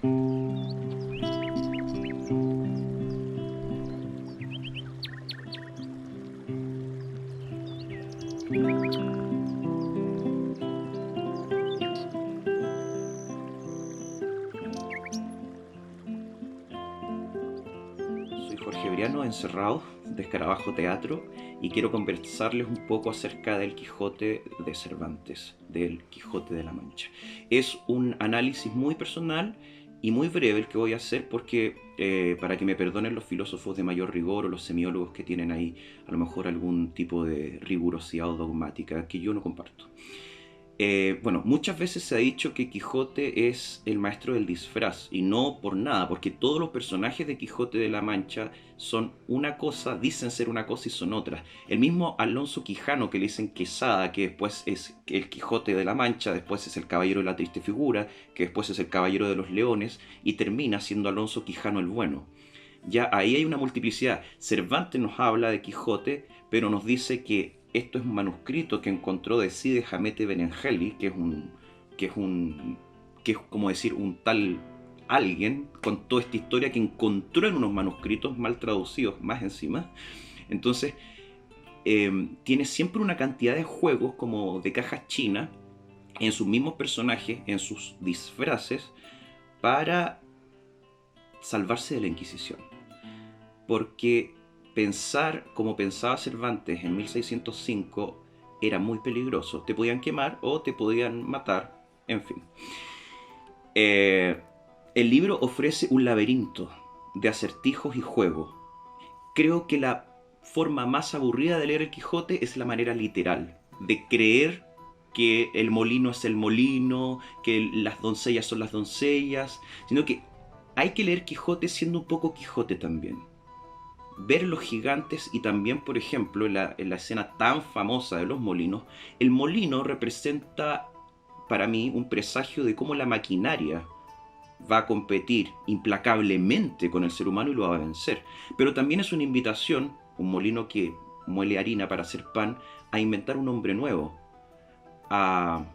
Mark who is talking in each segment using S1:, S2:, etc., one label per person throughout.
S1: Soy Jorge Briano, encerrado de Escarabajo Teatro, y quiero conversarles un poco acerca del Quijote de Cervantes, del Quijote de la Mancha. Es un análisis muy personal y muy breve el que voy a hacer porque, para que me perdonen los filósofos de mayor rigor o los semiólogos que tienen ahí a lo mejor algún tipo de rigurosidad o dogmática que yo no comparto. Bueno, muchas veces se ha dicho que Quijote es el maestro del disfraz, y no por nada, porque todos los personajes de Quijote de la Mancha son una cosa, dicen ser una cosa y son otra. El mismo Alonso Quijano, que le dicen Quesada, que después es el Quijote de la Mancha, después es el Caballero de la Triste Figura, que después es el Caballero de los Leones, y termina siendo Alonso Quijano el bueno. Ya ahí hay una multiplicidad. Cervantes nos habla de Quijote, pero nos dice que esto es un manuscrito que encontró de Cide Hamete Benengeli, que es como decir un tal alguien con toda esta historia que encontró en unos manuscritos mal traducidos más encima. Entonces tiene siempre una cantidad de juegos como de cajas chinas en sus mismos personajes, en sus disfraces, para salvarse de la Inquisición. Porque pensar como pensaba Cervantes en 1605 era muy peligroso. Te podían quemar o te podían matar, en fin. El libro ofrece un laberinto de acertijos y juegos. Creo que la forma más aburrida de leer el Quijote es la manera literal, de creer que el molino es el molino, que las doncellas son las doncellas, sino que hay que leer Quijote siendo un poco Quijote también. Ver los gigantes, y también, por ejemplo, en la escena tan famosa de los molinos, el molino representa para mí un presagio de cómo la maquinaria va a competir implacablemente con el ser humano y lo va a vencer. Pero también es una invitación, un molino que muele harina para hacer pan, a inventar un hombre nuevo, a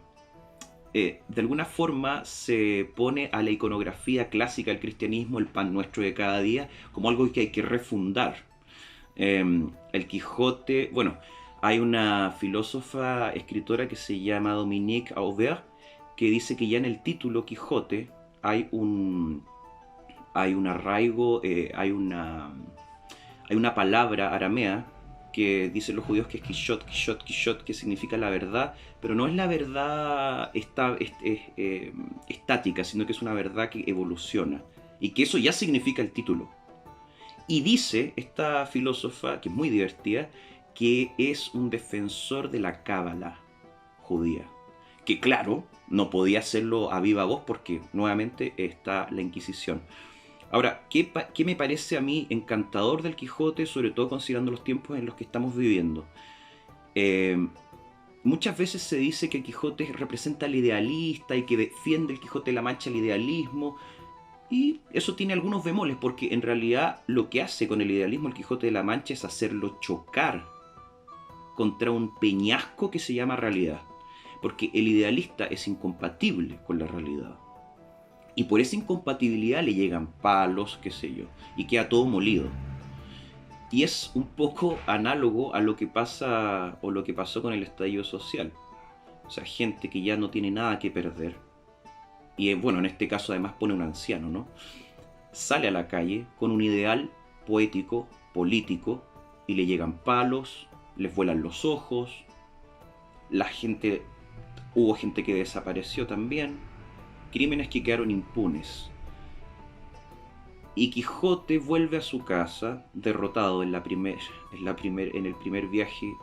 S1: de alguna forma se pone a la iconografía clásica del cristianismo, el pan nuestro de cada día, como algo que hay que refundar. El Quijote, bueno, hay una filósofa, escritora que se llama Dominique Aubert, que dice que ya en el título Quijote hay un arraigo, hay una palabra aramea que dicen los judíos que es Kishot, Kishot, Kishot, que significa la verdad, pero no es la verdad estática, sino que es una verdad que evoluciona, y que eso ya significa el título. Y dice esta filósofa, que es muy divertida, que es un defensor de la cábala judía. Que claro, no podía hacerlo a viva voz porque nuevamente está la Inquisición. Ahora, ¿qué me parece a mí encantador del Quijote, sobre todo considerando los tiempos en los que estamos viviendo? Eh, Muchas veces se dice que el Quijote representa al idealista y que defiende el Quijote de la Mancha el idealismo, y eso tiene algunos bemoles, porque en realidad lo que hace con el idealismo el Quijote de la Mancha es hacerlo chocar contra un peñasco que se llama realidad, porque el idealista es incompatible con la realidad. Y por esa incompatibilidad le llegan palos, qué sé yo, y queda todo molido. Y es un poco análogo a lo que pasa o lo que pasó con el estallido social. O sea, gente que ya no tiene nada que perder. Y bueno, en este caso además pone un anciano, ¿no? Sale a la calle con un ideal poético, político, y le llegan palos, les vuelan los ojos, la gente, hubo gente que desapareció también, crímenes que quedaron impunes. Y Quijote vuelve a su casa derrotado en el primer viaje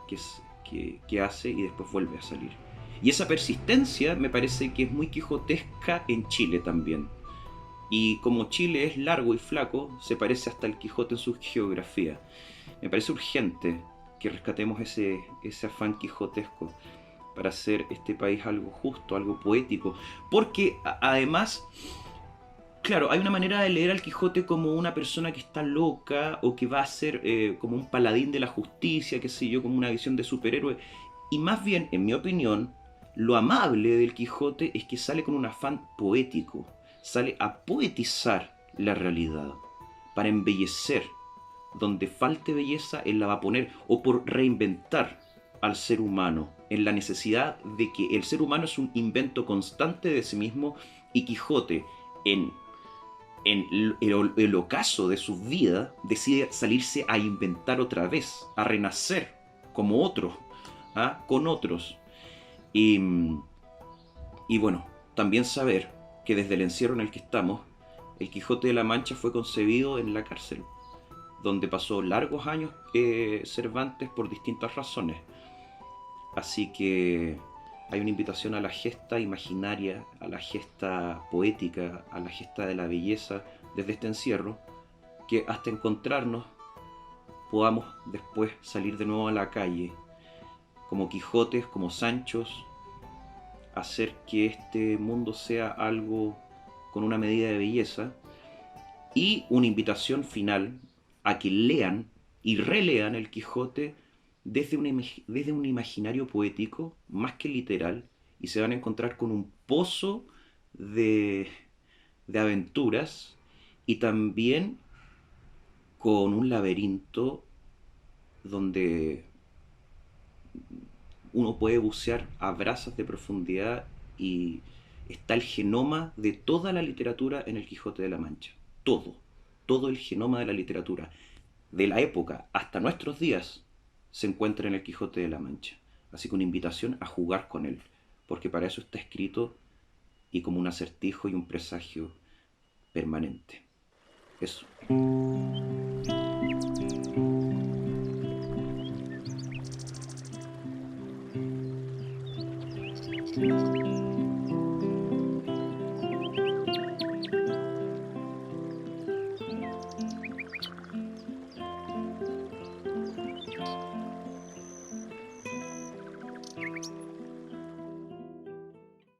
S1: que hace, y después vuelve a salir. Y esa persistencia me parece que es muy quijotesca en Chile también. Y como Chile es largo y flaco, se parece hasta el Quijote en su geografía. Me parece urgente que rescatemos ese afán quijotesco para hacer este país algo justo, algo poético. Porque además, claro, hay una manera de leer al Quijote como una persona que está loca o que va a ser como un paladín de la justicia, qué sé yo, como una visión de superhéroe. Y más bien, en mi opinión, lo amable del Quijote es que sale con un afán poético. sale a poetizar la realidad, para embellecer. Donde falte belleza, él la va a poner, o por reinventar al ser humano, en la necesidad de que el ser humano es un invento constante de sí mismo, y Quijote, en el ocaso de su vida, decide salirse a inventar otra vez, a renacer como otros, ¿ah? Con otros. Y, y bueno, también saber que desde el encierro en el que estamos, el Quijote de la Mancha fue concebido en la cárcel, donde pasó largos años Cervantes por distintas razones. Así que hay una invitación a la gesta imaginaria, a la gesta poética, a la gesta de la belleza desde este encierro, que hasta encontrarnos podamos después salir de nuevo a la calle, como Quijotes, como Sanchos, hacer que este mundo sea algo con una medida de belleza, y una invitación final a que lean y relean el Quijote desde un imaginario poético más que literal, y se van a encontrar con un pozo de, de aventuras, y también con un laberinto donde uno puede bucear a brazas de profundidad, y está el genoma de toda la literatura en el Quijote de la Mancha. Todo, todo el genoma de la literatura, de la época hasta nuestros días, se encuentra en el Quijote de la Mancha. Así que una invitación a jugar con él, porque para eso está escrito, y como un acertijo y un presagio permanente. Eso.